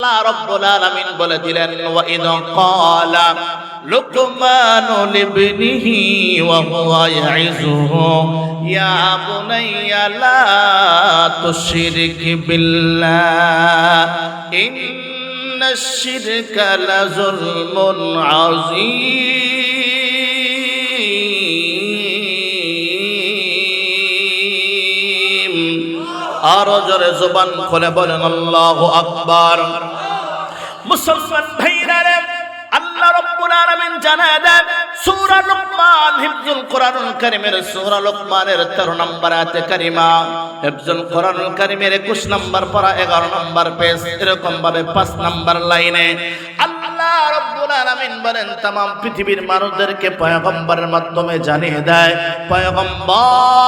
আল্লাহ রাব্বুল আলামিন বলে দিলেন ওয়া ইদ ক্বালা লুকমানু লিবনিহি ওয়া হুয়া ইয়াইযুহু ইয়া বুনাইয়া লা তুশরিক বিল্লাহ ইন্নাশ শিরকা লাযুলমুন আযীম। আরো জোরে জবান খুলে বলেন আল্লাহু আকবার। মুসলমান ভাইরা রে, আল্লাহ রাব্বুল আলামিন জানায় দেন সূরা লুকমান, হিফজুল কোরআনুল কারীমের সূরা লুকমানের 13 নম্বর আয়াতে কারিমা, হিফজুল কোরআনুল কারীমের 21 নম্বর পারা 11 নম্বর পেজ, এরকম ভাবে 5 নম্বর লাইনে আল্লাহ রাব্বুল আলামিন বলেন तमाम পৃথিবীর মানুষদেরকে পয়গম্বরের মাধ্যমে জানিয়ে দেয়, পয়গম্বর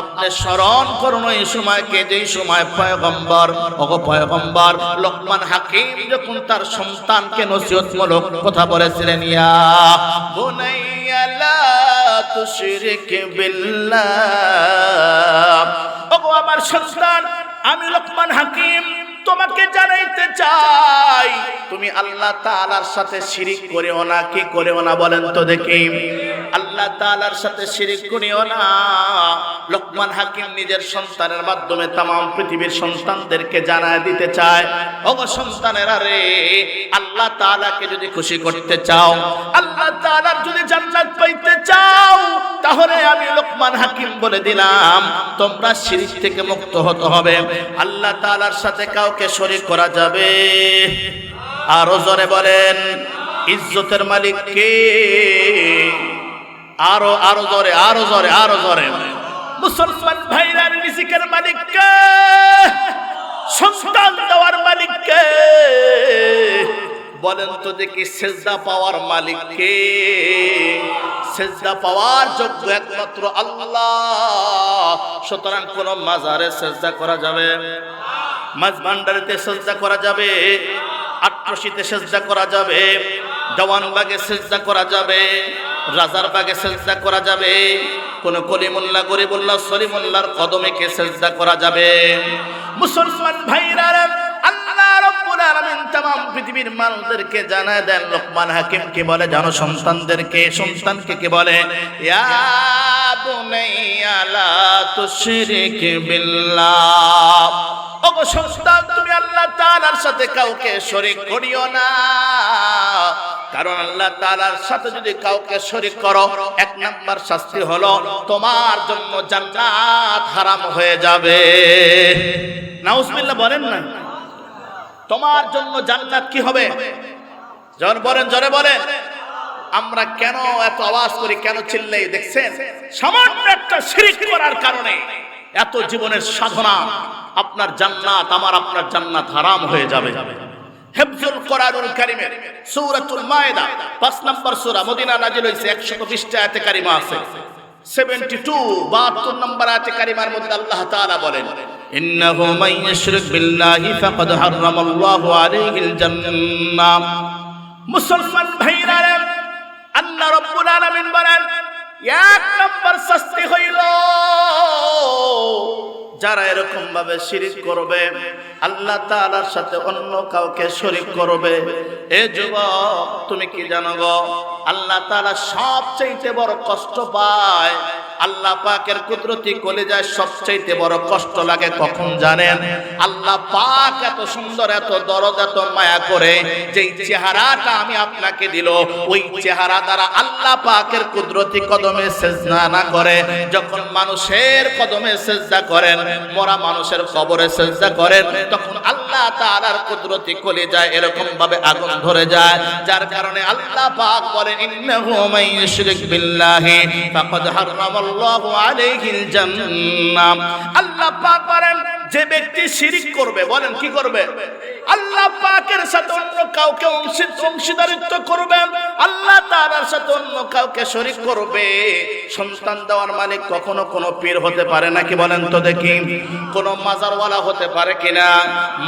আপনি স্মরণ করুন এই সময়কে, যেই সময় পয়গম্বর পয়গম্বর লোকমান হাকিম যখন তার সন্তানকে নসিহতমূলক কথা বলেছিলেন, ইয়া বুনাইয়া লা তুশরিক বিল্লাহ, ওগো আমার সন্তান আমি লোকমান হাকিম তোমাকে জানাইতে চাই তুমি আল্লাহ তাআলার সাথে শিরিক করিও না। কি করিও না বলেন তো দেখি? আল্লাহ তাআলার সাথে শিরিক করিও না। লোকমান হাকিম নিজের সন্তানের মাধ্যমে तमाम পৃথিবীর সন্তানদেরকে জানায় দিতে চায়, ওগো সন্তানেরা রে, আল্লাহ তাআলাকে যদি খুশি করতে চাও, আল্লাহ তাআলার যদি জান্নাত পাইতে চাও, তাহলে আমি লোকমান হাকিম বলে দিলাম তোমরা শিরিক থেকে মুক্ত হতে হবে। আল্লাহ তাআলার সাথে কাউকে শরীক করা যাবে? আরো জোরে বলেন, ইজ্জতের মালিক কে? আরো আরো জোরে, আরো জোরে, আরো জোরে। মুসলমান ভাইরা, রিজিকের মালিক কে? সন্তান দেওয়ার মালিক কে? বলেন তো দেখি, সেজদা পাওয়ার মালিক কে? সেজদা পাওয়ার যোগ্য একমাত্র আল্লাহ। সুতরাং কোন মাজারে সেজদা করা যাবে? মাঝ ভান্ডারিতে সেজদা করা যাবে? আটরশিতে সেজদা করা যাবে? দেওয়ানবাগে সেজদা করা যাবে? রাজার বাগে সেজদা করা যাবে? কোন কলিমুল্লাহ, গরিবুল্লাহ, সলিমুল্লাহর কদমে কে সেজদা করা যাবে? মুসলমান ভাইরা, আল্লাহ রাব্বুল আলামিন तमाम পৃথিবীর মানুষদেরকে জানায় দেন লোকমান হাকিম কে বলে জানো? সন্তানদেরকে, সন্তানকে কে বলে? ইয়া বুনাইয়া লা তুশরিক বিল্লাহ, ওগো সন্তান তুমি আল্লাহ তাআলার সাথে কাউকে শরীক করিও না। কারণ আল্লাহ তাআলার সাথে যদি কাউকে শরীক করো, এক নাম্বার শাস্তি হলো তোমার জন্য জান্নাত হারাম হয়ে যাবে। নাউজুবিল্লাহ বলেন না? তোমার জন্য জান্নাত কি হবে? জোরে বলেন, জোরে বলেন। আমরা কেন এত আওয়াজ করি, কেন চিল্লাই? দেখছেন, সামান্য একটা শিরক করার কারণে এত জীবনের সাধনা, আপনার জান্নাত, আমার আপনার জান্নাত হারাম হয়ে যাবে। হিফজুল কোরআনুল কারীমের সূরাতুল মায়েদা 5 নম্বর সূরা, মদিনা নাজিল হইছে, 120 আয়াতে কারিমা আছে। 72 নম্বর আয়াতে কারিমার মধ্যে আল্লাহ তাআলা বলেন, ইন্নাহু মান ইউশরিক বিল্লাহি ফাকাদ হারামাল্লাহু আলাইহিল জান্নাহ। মুসলমান ভাইরা, আল্লাহ রাব্বুল আলামিন বলেন এক নম্বর শাস্তি হইল যারা এরকম ভাবে শিরক করবে, আল্লাহ তাআলার সাথে অন্য কাউকে শরীক করবে। এ যুবক, তুমি কি জানো গো? আল্লাহ তাআলা সবচেয়ে বড় কষ্ট পায়, আল্লাহ পাকের কুদরতি কলিজায় সবচেয়ে বড় কষ্ট লাগে কখন জানেন? আল্লাহ পাক এত সুন্দর, এত দরদ, এত মায়া করে যেই চেহারাটা আমি আপনাকে দিল, ওই চেহারা দ্বারা আল্লাহ পাকের কুদরতি কদমে সিজদা না করে, যখন মানুষের কদমে সিজদা করেন, মরা মানুষের কবরে সিজদা করেন, তখন আল্লাহ তাআলার কুদরতি কলিজায় এরকম ভাবে আগুন ধরে যায়, যার কারণে আল্লাহ পাক বলেন ইন্নাহু মান ইউশরিক বিল্লাহি ফাকাদ হারামাল্লাহু আলাইহিল জান্নাহ। আল্লাহ পাক বলেন যে ব্যক্তি শিরক করবে, বলেন কি করবে? আল্লাহ পাকের সাথে অন্য কাউকে অংশীদারিত্ব করবে, আল্লাহ তাআলার সাথে অন্য কাউকে শরীক করবে। সন্তান দেওয়ার মালিক কখনো কোনো পীর হতে পারে নাকি? বলেন তো দেখি। কোন মাজারওয়ালা হতে পারে কিনা?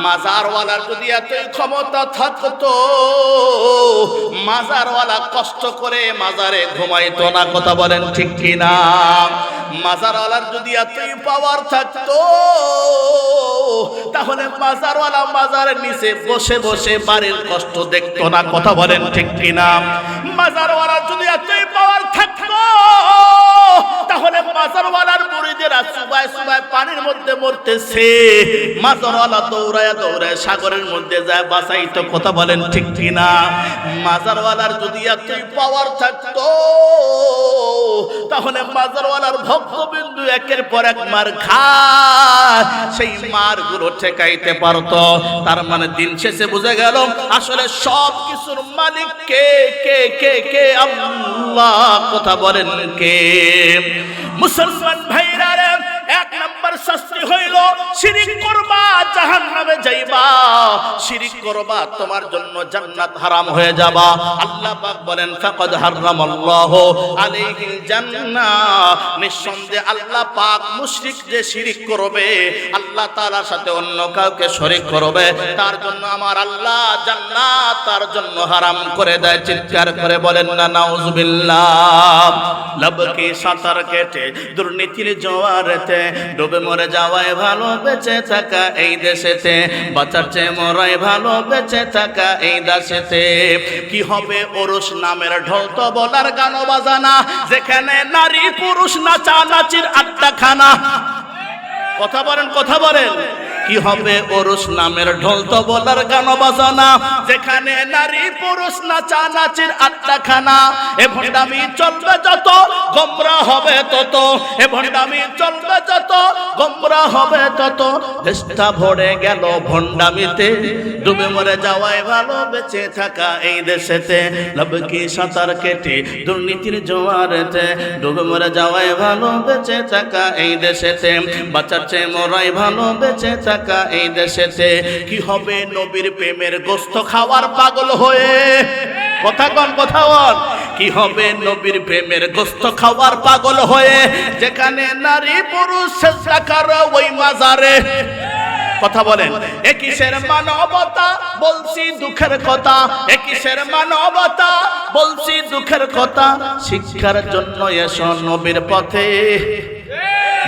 মাজারওয়ালার যদি এতই ক্ষমতা থাকতো, মাজারওয়ালা কষ্ট করে মাজারে ঘুমাইতো না। কথা বলেন ঠিক কিনা? মাজারওয়ালার যদি এতই পাওয়ার থাকতো তাহলে মাজারওয়ালা মাজারের নিচে বসে বসে বাড়ির কষ্ট দেখতো না। কথা বলেন ঠিক কিনা? মাজারওয়ালার যদি এতই পাওয়ার থাকতো তাহলে মাজারওয়ালার মুরিদেরা সুবাই সুবাই পানির মধ্যে মরতেছে, মাজারওয়ালা দৌড়ায় দৌড়ায় সাগরের মধ্যে যায় বাঁচাইতো। কথা বলেন ঠিক কিনা? মাজারওয়ালার যদি এতই পাওয়ার থাকতো তাহলে মাজারওয়ালার ভক্তবিন্দু একের পর এক মার খায়, সেই মার গুলো ঠেকাইতে পারতো। তার মানে দিন শেষে বুঝে গেল আসলে সব কিছুর মালিক কে? কে কে কে? আল্লাহ। কথা বলেন কে? মুসলমান ভাইরা রে, এক নাম্বার শাস্তি হইল শিরিক করবা জাহান্নামে যাইবা, শিরিক করবা তোমার জন্য জান্নাত হারাম হয়ে যাবা। আল্লাহ পাক বলেন ফাকাদ হারামাল্লাহু আলাইহিল জান্নাহ, নিঃসন্দেহে আল্লাহ পাক মুশরিক যে শিরিক করবে, আল্লাহ তাআলার সাথে অন্য কাউকে শরীক করবে, তার জন্য আমার আল্লাহ জান্নাত তার জন্য হারাম করে দেয়। চিৎকার করে বলেন না নাউজুবিল্লাহ। লবকে সাঁতার কেটে দুর্নীতির জোয়ারেতে ডুবে মরে যাওয়ায় ভালো বেঁচে থাকা এই দেশেতে, বাঁচার চেয়ে মরাই ভালো বেঁচে থাকা এই দেশেতে। কি হবে ওরস নামের ঢোল তো বলার গান বাজানা, যেখানে নারী পুরুষ নাচানাচির আড্ডাখানা। কথা বলেন, কথা বলেন। কি হবে ওরস নামের ঢোল তো বলার গান বাজানা, যেখানে নারী পুরুষ নাচানাচির আড্ডাখানা। এ ভণ্ডামি চলবে যত গোমরা হবে তত, এ ভণ্ডামি চলবে যত গোমরা হবে তত। দেশটা ভরে গেল ভণ্ডামিতে, ডুবে মরে যাওয়ায় ভালো বেঁচে থাকা এই দেশেতে। লবকি সাঁতার কেটে দুর্নীতির জোয়ারেতে ডুবে মরে যাওয়ায় ভালো বেঁচে থাকা এই দেশেতে, বাঁচার চেয়ে মরাই ভালো বেঁচে থাকা এই দেশেতে। কি হবে নবীর প্রেমের গোস্ত খাওয়ার পাগল হয়ে? কথা কন, কথা বল। কি হবে নবীর প্রেমের গোস্ত খাওয়ার পাগল হয়ে, যেখানে নারী পুরুষ সেজদা করে ওই মাজারে। কথা বলেন। একিসের মানবতা বলছি দুঃখের কথা, একিসের মানবতা বলছি দুঃখের কথা। শিক্ষার জন্য এসো নবীর পথে,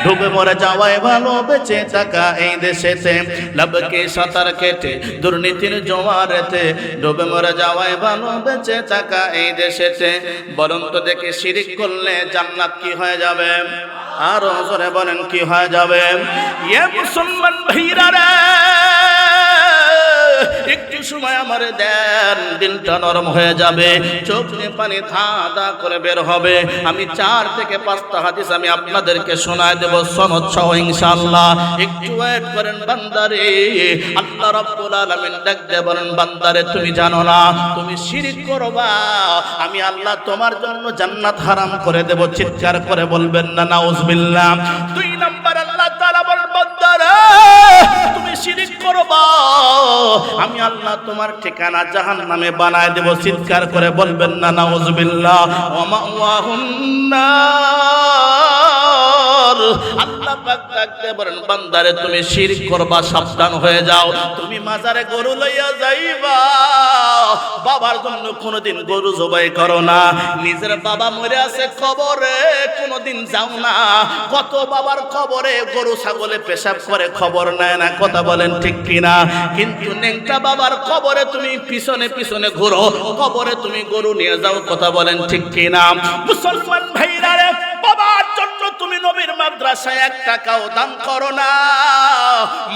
ডুবে মরে যাওয়ায় ভালো বেঁচে থাকা এই দেশেতে। লবকে সাঁতার কেটে দুর্নীতির জোয়ারেতে ডুবে মরে যাওয়ায় ভালো বেঁচে থাকা এই দেশেতে। বলুন তো দেখি শিরিক করলে জান্নাত কি হয়ে যাবে? আরো জোরে বলেন কি হয়ে যাবে? এ মুসলমান ভাইরা রে, একটু সময় আমারে দেন, দিলটা নরম হয়ে যাবে, চোখে পানি ধাঁধা করে বের হবে। আমি 4 থেকে 5টা হাদিস আমি আপনাদেরকে শোনায় দেব সনদ সহ ইনশাআল্লাহ। একটু ওয়েট করেন বান্দারে। আল্লাহ রাব্বুল আলামিন ডাক দিয়ে বলেন, বান্দারে তুমি জানো না তুমি শিরক করবা, আমি আল্লাহ তোমার জন্য জান্নাত হারাম করে দেব। চিৎকার করে বলবেন না নাউজুবিল্লাহ। 2 নাম্বার আল্লাহ তাআলা বলেন, বান্দারে তুমি শিরক করবা, আমি আল্লাহ তোমার ঠিকানা জাহান্নামে বানায় দেব। চিৎকার করে বলবেন না নাউজুবিল্লাহ। ওয়া মাওয়াহুন নার। আল্লাহ পাক ডাকতে বলেন, বান্দারে তুমি শিরক করবা, সাবধান হয়ে যাও। তুমি মাজারে গরু লইয়া যাইবা, বাবার জন্য কোনোদিন গরু জবাই করো না। নিজের বাবা মরে আছে কবরে কোনোদিন যাও না। কত বাবার কবরে গরু ছাগলে পেশাব করে, খবর নেয় না। কথা বলেন ঠিক কিনা? কিন্তু নেংটা বাবার কবরে তুমি পিছনে পিছনে ঘুরো, কবরে তুমি গরু নিয়ে যাও। কথা বলেন ঠিক কিনা? মুসলমান ভাইরা রে, বাবার জন্য তুমি নবীর মাদ্রাসায় 1 টাকাও দান করো না।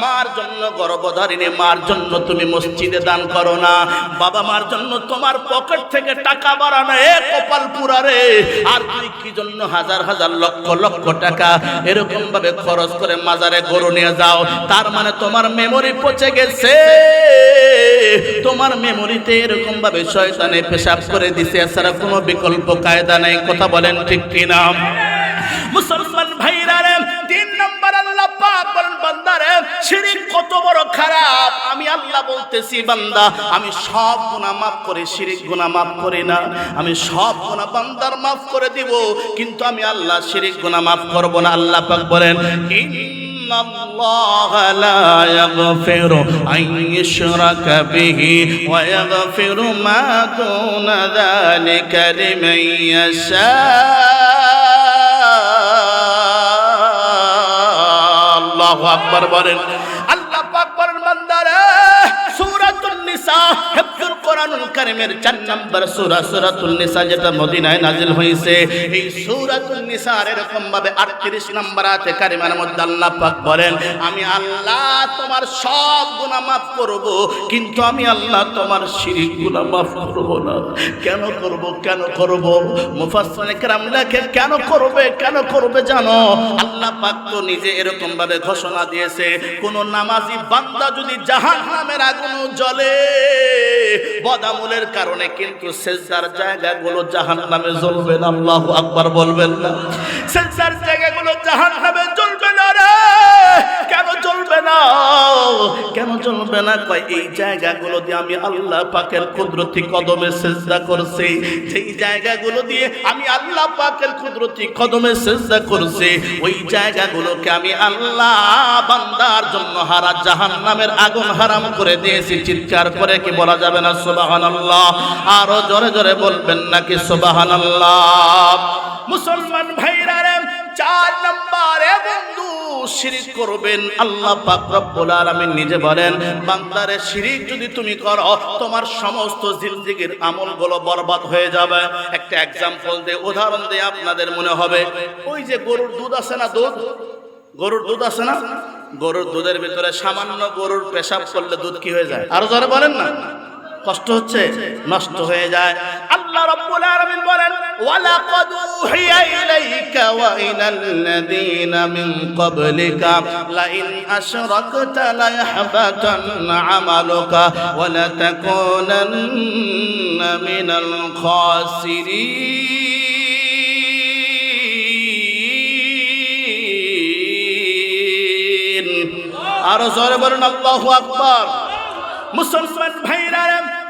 মার জন্য গর্ভধারিণী মার জন্য তুমি মসজিদে দান করো না। বাবা মার জন্য তোমার পকেট থেকে টাকা বাড়ানো এ কপাল পুরারে। আর তুই কি জন্য হাজার হাজার লক্ষ লক্ষ টাকা এরকম ভাবে খরচ করে মাজারে গরু নিয়ে যাও? তার মানে তোমার মেমোরি পচে গেছে, তোমার মেমোরিতে এরকম ভাবে শয়তানে পেশাব করে দিছে, এছাড়া কোনো বিকল্প কায়দা নাই। কথা বলেন ঠিক কিনা? মুসলমান ভাইরা রে, 3 নম্বর আল্লাহ পাক বলেন, বান্দারে শিরক কত বড় খারাপ। আমি আল্লাহ বলতেছি, বান্দা আমি সব গুনাহ মাফ করি, শিরক গুনাহ মাফ করি না। আমি সব গুনাহ বান্দার মাফ করে দিব, কিন্তু আমি আল্লাহ শিরক গুনাহ মাফ করব না। আল্লাহ পাক বলেন, ইন্নাল্লাহ লা ইয়াগফিরু আন ইউশরাকা বিহি ওয়া ইয়াগফিরু মা দুনা যালিকা লিমান ইয়াশা। আকবার বলেন। আল্লাহ পাক বলেন বান্দারে সূরাতুন নিসা হিফজুল কোরআনুল কারীমের 4 নম্বর সূরা সূরাতুন নিসা যেটা মদিনায় নাজিল হয়েছে, এই সূরাতুন নিসার এরকম ভাবে 38 নম্বর আয়াতে কারিমার মধ্যে আল্লাহ পাক বলেন আমি আল্লাহ তোমার সব গুনাহ মাফ করব, কিন্তু আমি আল্লাহ তোমার শিরক গুনাহ মাফ করব না। কেন করব? কেন করব? মুফাসসিরিনে কেরাম লেখে কেন করবে জানো? আল্লাহ পাক তো নিজে এরকম ভাবে ঘোষণা দিয়েছে কোন নামাজি বান্দা যদি জাহান্নামের আগুন জ্বলে বদামুলের কারণে, কিন্তু সিজদার জায়গাগুলো জাহান্নামে জ্বলবে না। আল্লাহু আকবার বলবেন না? সিজদার জায়গাগুলো জাহান্নামে জ্বলবে না রে। কেন জ্বলবে না? কেন জ্বলবে না? কয় এই জায়গাগুলো দিয়ে আমি আল্লাহ পাকের কুদরতি কদমে সিজদা করছি, যেই জায়গাগুলো দিয়ে আমি আল্লাহ পাকের কুদরতি কদমে সিজদা করছি, ওই জায়গাগুলোকে আমি আল্লাহ বান্দার জন্য হারা জাহান্নামের আগুন হারাম করে দিয়েছি। চিৎকার করে কি বলা যাবে না সুবহানাল্লাহ? আরো জোরে জোরে বলবেন নাকি সুবহানাল্লাহ? মুসলমান ভাইরা রে, 4 নম্বরে বন্ধু শিরক করবেন। আল্লাহ পাক রব্বুল আলামিন নিজে বলেন বান্দারে শিরক যদি তুমি করো তোমার সমস্ত জিন্দেগীর আমলগুলো বরবাদ হয়ে যাবে। একটা एग्जांपल দিয়ে উদাহরণ দিয়ে আপনাদের মনে হবে, ওই যে গরুর দুধ আছে না, গরুর দুধ আছে না, গরুর দুধের ভিতরে সামান্য গরুর পেশাব করলে দুধ কি হয়ে যায়? আরো জোরে বলেন না, কষ্ট হচ্ছে, নষ্ট হয়ে যায়। আল্লাহ রাব্বুল আলামিন বলেন ওয়ালাকাদ উহিয়া ইলাইকা ওয়া ইলাল্লাযীনা মিন ক্বাবলিকা লাইন আশরাকতা লায়াহবাতান্না আমালুকা ওয়া লাতাকুনান্না মিনাল খাসিরিন। আরো জোরে বলেন আল্লাহু আকবার। মুসলমান ভাইরা,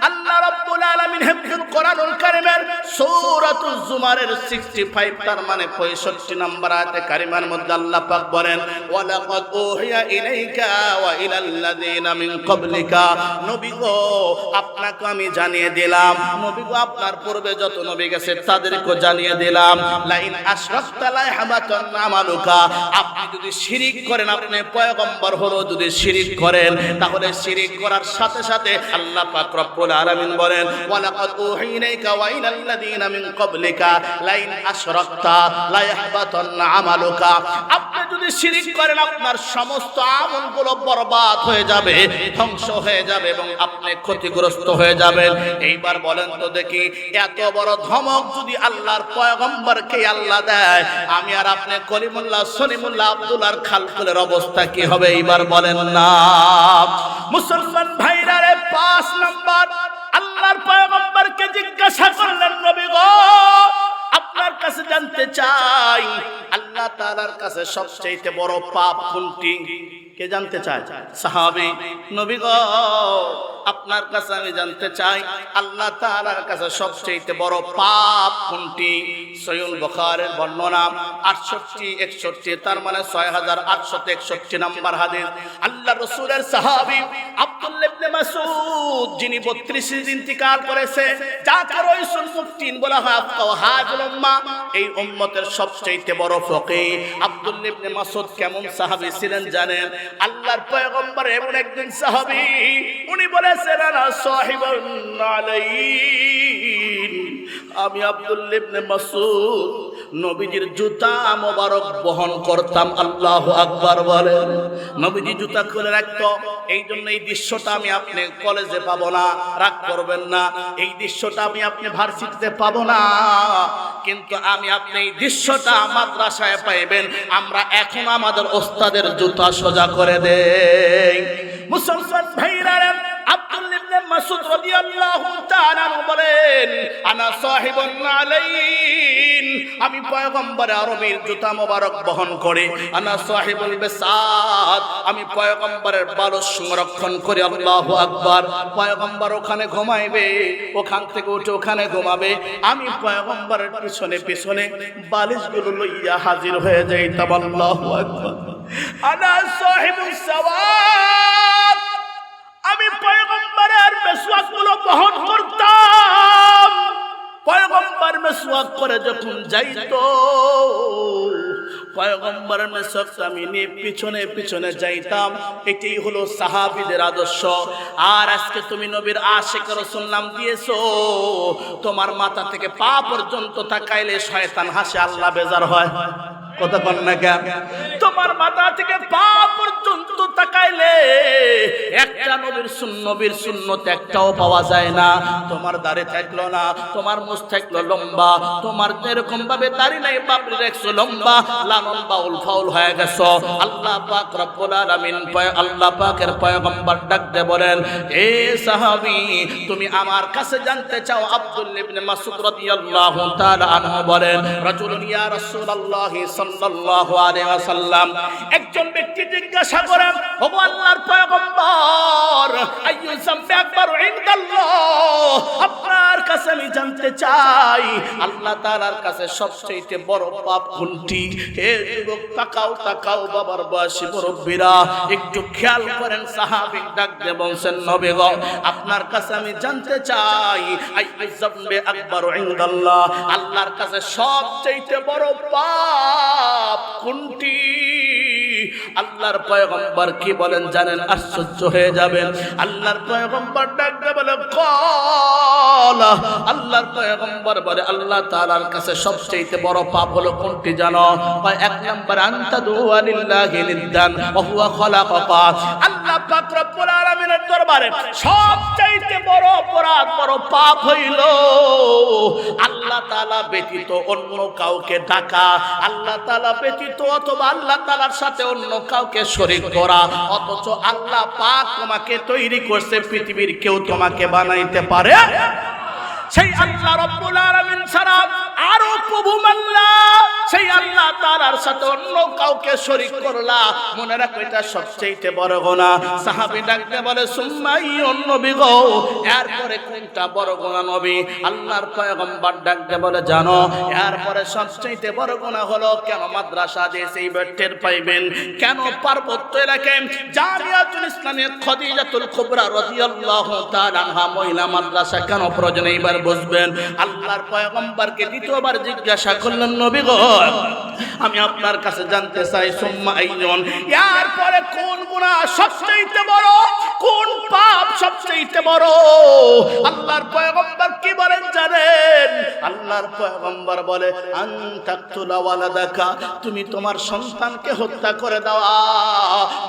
আল্লাহ রাব্বুল আলামিন হিফজুল কোরআনুল কারীমের সূরাতুজ জুমারের 65 তার মানে 65 নম্বর আয়াতে কারিমার মধ্যে আল্লাহ পাক বলেন ওয়ালাকাদ উহিয়া ইলাইকা ওয়া ইলাল্লাযীনা মিন ক্বাবলিকা, নবী গো আপনাকে আমি জানিয়ে দিলাম, নবী গো আপনার পূর্বে যত নবী গেছে তাদেরকে জানিয়ে দিলাম, লাইন আশরাকতা লায়াহবাতান্না আমালুকা, আপনি যদি শিরক করেন, আপনি পয়গম্বর হলো যদি শিরক করেন, তাহলে শিরক করার সাথে সাথে আল্লাহ পাক রব্বুল আলামিন বলেন ওয়ালাকাদ উহিয়া ইলাইকা ওয়া ইলাল্লাযীনা মিন ক্বাবলিকা লাইন আশরাকতা লায়াহবাতান্না আমালুকা, আপনি যদি শিরক করেন আপনার সমস্ত আমলগুলো বরবাদ হয়ে যাবে, ধ্বংস হয়ে যাবে এবং আপনি ক্ষতিগ্রস্ত হয়ে যাবেন। এইবার বলেন তো দেখি, এত বড় ধমক যদি আল্লাহর পয়গম্বরকে আল্লাহ দেয়, আমি আর আপনি কলিমুল্লাহ সলিমুল্লাহ আব্দুল্লাহর খালকুলের অবস্থা কি হবে? এইবার বলেন না। মুসলমান ভাইরা রে, 5 নম্বর আল্লাহর পয়গম্বরকে জিজ্ঞাসা করলেন নবী গো আপনার কাছে জানতে চাই আল্লাহ তাআলার কাছে সবচেয়ে বড় পাপ কোনটি? কে জানতে চায়? সাহাবী। নবী গো আপনার কাছে আমি জানতে চাই আল্লাহ তাআলার কাছে সবচেয়ে বড় পাপ কোনটি? সহিহ বুখারীর বর্ণনা 6861 তার মানে 6861 নম্বর হাদিস। আল্লাহ রাসূলের সাহাবী আব্দুল্লাহ ইবনে মাসউদ যিনি 32 দিন ইন্তিকাল করেছে, যাকে রাইসুল মুফতিন বলা হয়, ফাওহাজুল উম্মাহ, এই উম্মতের সবচেয়ে বড় ফকিহ আব্দুল্লাহ ইবনে মাসউদ কেমন সাহাবী ছিলেন জানেন? আল্লাহর পয়গম্বর এমন একজন সাহাবী, উনি বলেছেন আনা সাহিবুন আলাইন, আমি আব্দুল্লাহ ইবনে মাসউদ নবীজির জুতা মোবারক বহন করতাম। আল্লাহু আকবার বলেন। নবীজি জুতা খুলে রাখতো, এই জন্য এই দৃশ্যটা আমি আপনি কলেজে পাবো না, রাগ করবেন না, এই দৃশ্যটা আমি আপনি ভার্সিটিতে পাবো না, কিন্তু আমি আপনি এই দৃশ্যটা মাদ্রাসায় পাইবেন। আমরা এখন আমাদের ওস্তাদের জুতা সোজা করে দেই। মুসলমান ভাইরা, আব্দুল্লাহ ইবনে মাসউদ রাদিয়াল্লাহু তাআলা বলেন আনা সাহিবুন আলাইন, আমি পয়গম্বর আরবীর জুতা মোবারক বহন করে, আনা সাহিবুল বিসাত, আমি পয়গম্বরের বালু সংরক্ষণ করি। আল্লাহু আকবার। পয়গম্বর ওখানে ঘুমাইবে, ওখান থেকে উঠে ওখানে ঘুমাবে, আমি পয়গম্বরের পিছনে পিছনে বালিশগুলো লইয়া হাজির হয়ে যাইতাম। আল্লাহু আকবার। আনা সাহিবুস সাওয়াত, আমি পয়গম্বরের মেসওয়াকগুলো বহন করতাম। পয়গম্বর মেসওয়াক করে যখন যাইতো, পয়গম্বরের মেসক আমি নিয়ে পিছনে পিছনে যাইতাম। এটাই হলো সাহাবীদের আদর্শ। আর আজকে তুমি নবীর আশিক রাসূল নাম দিয়েছো, তোমার মাথা থেকে পা পর্যন্ত তাকাইলে শয়তান হাসে, আল্লাহ বেজার হয়। কথা বল না কেন? তোমার মাথা থেকে পা পর্যন্ত তাকাইলে একটা নবীর সুন্নত একটাও পাওয়া যায় না। তোমার দাড়ি থাকলো না, তোমার মুছ থাকলো লম্বা, তোমার এরকম ভাবে দাড়ি নাই, বাপরি রাখছো লম্বা, লালন বাউল ফাউল হয়ে গেছো। আল্লাহ পাক রব্বুল আলামিন আল্লাহ পাকের পয়গম্বর ডাক দিয়ে বলেন, এ সাহাবী, তুমি আমার কাছে জানতে চাও? আব্দুল্লাহ ইবনে মাসউদ রাদিয়াল্লাহু তাআলা আনহু বলেন, রাজুলুন ইয়া রাসূলুল্লাহ সাল্লাল্লাহু আলাইহি ওয়াসাল্লাম, একজন ব্যক্তি জিজ্ঞাসা করেন, ওগো আল্লাহর পয়গম্বর, আইয়ু যামবি আকবারু ইনদাল্লাহ, আপনার কাছে আমি জানতে চাই আল্লাহ তাআলার কাছে সবচেয়ে বড় পাপ কোনটি? হে যুবক, তাকাও তাকাও, বাবার বয়সী মুরব্বিরা একটু খেয়াল করেন। সাহাবী ডাক দিয়ে বলছেন, নবী গো, আপনার কাছে আমি জানতে চাই আইয়ু যামবি আকবারু ইনদাল্লাহ, আল্লাহর কাছে সবচেয়ে বড় পাপ কোনটি? আল্লাহর পয়গম্বর কি বলেন জানেন? আশ্চর্য হয়ে যাবেন। আল্লাহর পয়গম্বর ডাক দিয়ে বলে, ক্বালা, আল্লাহর পয়গম্বর বলে, আল্লাহ তাআলার কাছে সবচেয়ে বড় পাপ হলো কোনটি জানো? এক নাম্বার, আনতা দুআ লিল্লাহি নিদ্দান ওয়া হুয়া খালাকাকা। আল্লাহ পাক রব্বুল আলামিনের দরবারে সবচেয়ে বড় অপরাধ, বড় পাপ হইল আল্লাহ তাআলা ব্যতীত অন্য কাউকে ডাকা, আল্লাহ তাআলা ব্যতীত অথবা আল্লাহ তাআলার সাথে অন্য কাউকে শরীক করা। অথচ আল্লাহ পাক তোমাকে তৈরি করছে, পৃথিবীর কেউ তোমাকে বানাইতে পারে। সেই আল্লাহ রাব্বুল আলামিন ছাড়া আরো প্রভু মানলা, সেই আল্লাহ তাআলার সাথে অন্য কাউকে শরীক করলা, মনে রাখো এটা সবচেয়ে বড় গুনাহ। সাহাবী ডাকতে বলে, সুম্মাই নবী গো, এরপরে কোনটা বড় গুনাহ নবী? আল্লাহর পয়গম্বর ডাকতে বলে, জানো এরপরে সবচেয়ে বড় গুনাহ হলো, কেন মাদ্রাসা যে সেই টের পাইবেন, কেন পার্বত্য এলাকায় জামিয়াতুল ইসলামিয়া খাদিজাতুল কুবরা রাদিয়াল্লাহু তাআলা আনহা মহিলা মাদ্রাসা কেন প্রয়োজন এইবার বুঝবেন। আল্লাহর পয়গম্বরকে দ্বিতীয়বার জিজ্ঞাসা করলেন, নবী গো, আমি আপনার কাছে জানতে চাই, সুম্মা আইয়ুন, এরপরে কোন গুনাহ সবচেয়ে বড়, কোন পাপ সবচেয়ে বড়? আল্লাহর পয়গম্বর কি বলেন জানেন? আল্লাহর পয়গম্বর বলে, আন তাকতুলা ওয়ালাদাকা, তুমি তোমার সন্তানকে হত্যা করে দাও,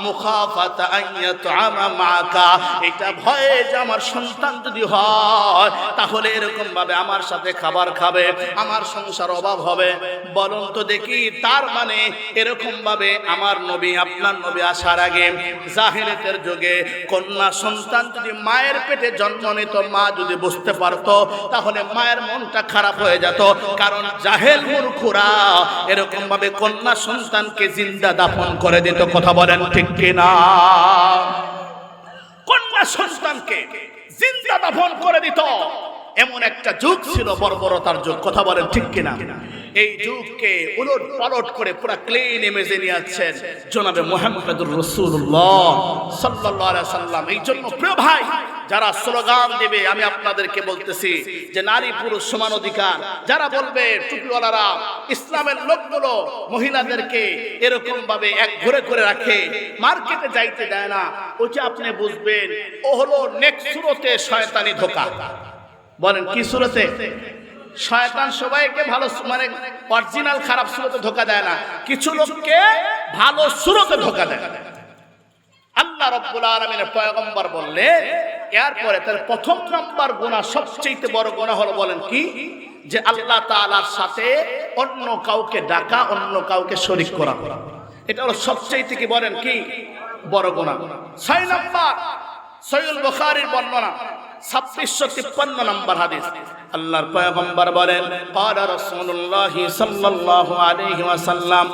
মুখাফাতা আন ইয়াতআমা মাআকা, এটা ভয়ে যে আমার সন্তান যদি হয় তাহলে এরকম ভাবে আমার সাথে খাবার খাবে, আমার সংসার অভাব হবে। বলুন তো দেখি, তার মানে এরকম ভাবে আমার নবী, আপনার নবী আসার আগে জাহেলিয়াতের যুগে কন্যা সন্তান যদি মায়ের পেটে জন্ম নিত, মা যদি বুঝতে পারতো তাহলে মায়ের মনটা খারাপ হয়ে যেত। কারণ জাহেল মূর্খরা এরকম ভাবে কন্যা সন্তানকে জিন্দা দাফন করে দিত। কথা বলেন ঠিক কিনা? কন্যা সন্তানকে জিন্দা দাফন করে দিত। এমন একটা যুগ ছিল, বর্বরতার যুগ। কথা বলেন ঠিক কিনা? এই যুগকে উলট পালট করে পুরো ক্লিন ইমেজে নিয়ে আসছেন জনাবে মুহাম্মদুর রাসূলুল্লাহ সাল্লাল্লাহু আলাইহি সাল্লাম। এই জন্য প্রিয় ভাই, যারা স্লোগান দেবে, আমি আপনাদেরকে বলতেছি যে নারী পুরুষ সমান অধিকার, যারা বলবে টুপিওয়ালারা ইসলামের লোকগুলো মহিলাদেরকে এরকম ভাবে এক ঘুরে করে রাখে, মার্কেটে যাইতে দেয় না, ওইটা আপনি বুঝবেন ও হলো নেক্সট সুরতে শয়তানি ধোঁকা। বলেন কি সুরতে? শয়তান সবাইকে ভালো, মানে অরিজিনাল খারাপ সুরতে ধোঁকা দেয় না, কিছু লোককে ভালো সুরতে ধোঁকা দেয়। আল্লাহ রাব্বুল আলামিনের পয়গম্বর বললেন, এরপরে তার প্রথম নাম্বার গুনাহ, সবচেয়ে বড় গুনাহ হলো, বলেন কি? যে আল্লাহ তাআলার সাথে অন্য কাউকে ডাকা, অন্য কাউকে শরীক করা। এটা হলো সবচেয়ে কি, বলেন কি, বড় গুনাহ। 6 নাম্বার, সহিহ বুখারীর বর্ণনা 2653 নম্বর হাদিস। আল্লাহর পয়গম্বর বলেন, ক্বালা রাসূলুল্লাহ সাল্লাল্লাহু আলাইহি ওয়াসাল্লাম,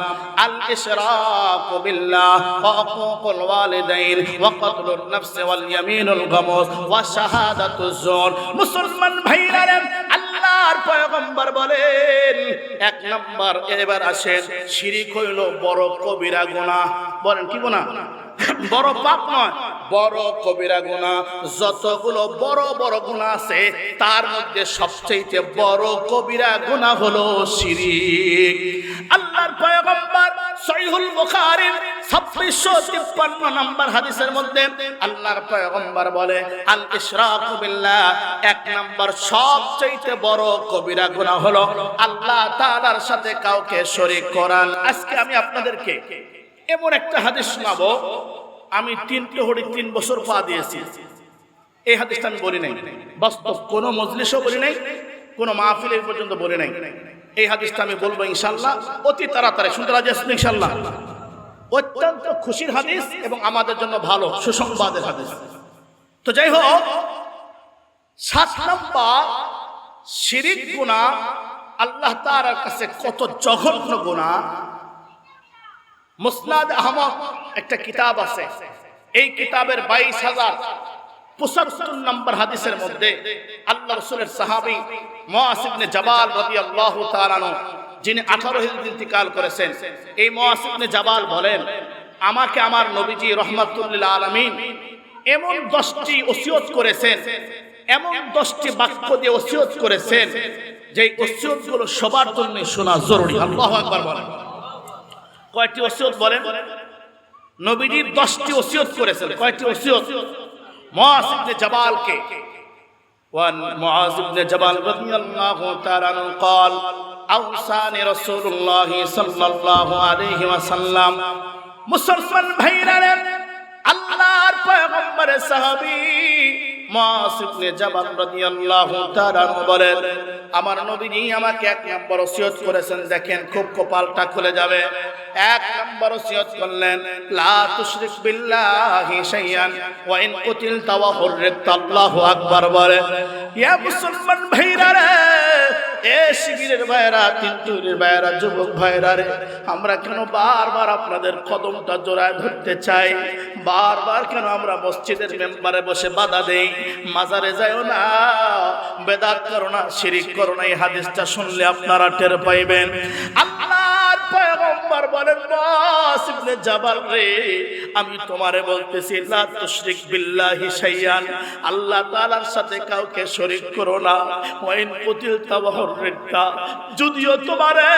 আল ইশরাকু বিল্লাহ ওয়া উকুকুল ওয়ালিদাইন ওয়া কতলুন নাফস ওয়াল ইয়ামিনুল গামুস ওয়া শাহাদাতুজ জুর। মুসলমান ভাইরা, আল্লাহর পয়গম্বর বলেন, এক নাম্বার, এবার আসেন, শিরক হইল বড় কবিরা গুনাহ। বলেন কি গুনাহ? বড় পাপ নয়, বড় কবিরা গুনাহ। যতগুলো বড় বড় গুনাহ আছে তার মধ্যে সবচেয়ে বড় কবিরা গুনাহ হলো শিরক। আল্লাহ আল্লাহর পয়গম্বর সহিহুল বুখারীর 2653 নম্বর হাদিসের মধ্যে আল্লাহর পয়গম্বর বলে আল ইশরাকু বিল্লাহ, এক নম্বর সবচেয়ে বড় কবিরা গুনাহ হলো আল্লাহ তাআলার সাথে কাউকে শরীক করা। আজকে আমি আপনাদেরকে এমন একটা হাদিস শোনাবো, আমি 3 বছর পা দিয়েছি। এই হাদিসটা আমি বলি নাই, বাস্তব কোনো মজলিসও বলি নাই, কোনো মাহফিলে পর্যন্ত বলি নাই। এই হাদিসটা আমি বলবো ইনশাআল্লাহ অতি তাড়াতাড়ি। শুনতে রাজি আছেন ইনশাআল্লাহ? অত্যন্ত খুশির হাদিস এবং আমাদের জন্য ভালো সুসংবাদের হাদিস। তো যাই হোক, 7 নম্বর শিরিক গুনাহ আল্লাহ তাআলার কাছে কত জঘন্য গুনাহ। মুসনাদ আহমদ একটা কিতাব আছে, এই কিতাবের 22,075 নম্বর হাদিসের মধ্যে আল্লাহ রাসূলের সাহাবী মুআয ইবনে জাবাল রাদিয়াল্লাহু তাআলা আনহু, যিনি 18 হিজরি ইন্তিকাল করেছেন, এই মুআয ইবনে জাবাল বলেন, আমাকে আমার নবীজি রাহমাতুল লিল আলামিন এমন 10টি ওসিয়ত করেছেন, এমন 10টি বাক্য দিয়ে ওসিয়ত করেছেন, যে ওসিয়তগুলো সবার জন্য শোনা জরুরি। আল্লাহু আকবার বলেন। কয়টি ওসিয়ত বলেন? নবীজি 10টি ওসিয়ত করেছেন। কয়টি ওসিয়ত? মুআয ইবনে জাবালকে, ওয়ান মুআয ইবনে জাবাল রাদিয়াল্লাহু তাআলা আনহু قال আওসানি রাসূলুল্লাহ সাল্লাল্লাহু আলাইহি ওয়াসাল্লাম। মুসলমান ভাইরা, আল্লাহর পয়গম্বরের সাহাবী মুআয ইবনে জাবাল রাদিয়াল্লাহু তাআলা আনহু বলেন, আমার নবীজি আমাকে 1 নম্বর ওসিয়ত করেছেন। দেখেন, খুব কপালটা খুলে যাবে। 1 নম্বর ওসিয়ত করলেন, লা তুশরিক বিল্লাহি শাইআন ওয়া ইন কুতিলতা ওয়া হুররিকতা। আল্লাহু আকবার বলে। ইয়া মুসলমান ভাইরা রে, এ শিবিরের ভাইরা, তিনটুরির ভাইরা, যুবক ভাইরা রে, আমরা কেন বারবার আপনাদের কদমটা জোড়ায় ধরতে চাই? বারবার কেন আমরা মসজিদের মেম্বারে বসে বাধা দেই? মাজারে যাইও না, বেদাত করো না, শিরিক করো না। এই হাদিসটা শুনলে আপনারা টের পাইবেন। আল্লাহর পয়গম্বর বলেন, মুআয ইবনে জাবাল রে, আমি তোমারে বলতেছি, লা তুশরিক বিল্লাহি শাইআন, আল্লাহ তাআলার সাথে কাউকে শরীক করো না। ওয়া ইন কুতিলতা ওয়া হুররিকতা, যদিও তোমারে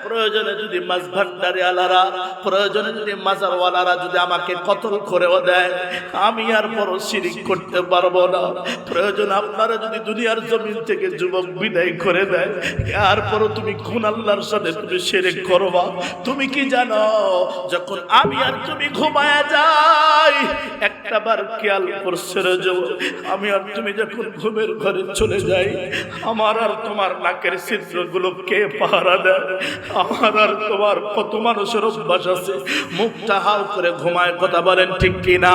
প্রয়োজনে যদি মাছ ভান্ডারি আলারা, প্রয়োজনে যদি মাজারওয়ালারা যদি আমাকে কতল করেও দেয়, আমি আর বড় শিরিক করতে পারবো না। প্রয়োজন আপনারা যদি দুনিয়ার জমিন থেকে যুবক বিদায় করে দেয়, এরপরও তুমি কোন আল্লাহর সাথে তুমি শিরিক করবা? তুমি কি জানো, যখন আমি আর তুমি ঘুমায়া যাই, একটাবার খেয়াল করছে রে যুবক, আমি আর তুমি যখন ঘুমের ঘরে চলে যাই, আমার আর তোমার নাকের ছিদ্রগুলো কে পাহারা দেয়? আমার আর তোমার কত মানুষের অভ্যাস আছে মুখটা হাউ করে ঘুমায়, কথা বলেন ঠিক কিনা?